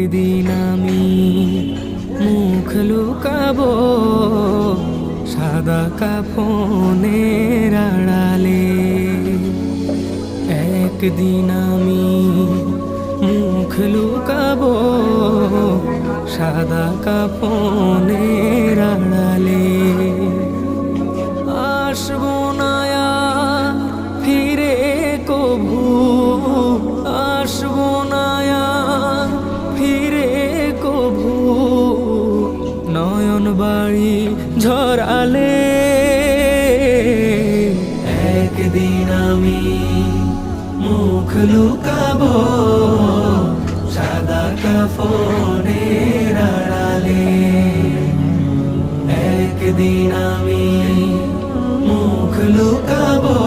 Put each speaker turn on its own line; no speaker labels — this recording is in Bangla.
একদিন আমি মুখ লুকাবো সাদা কাফনের আড়ালে। একদিন আমি মুখ লুকাবো সাদা কাফনের আড়ালে। আসবো না আর ফিরে কভু, আসবো না আর ফিরে কভু নয়ন বাড়ি ঝরালে। একদিন আমি মুখ লুকাবো সাদা কাফনের আড়ালে। একদিন আমি মুখ লুকাবো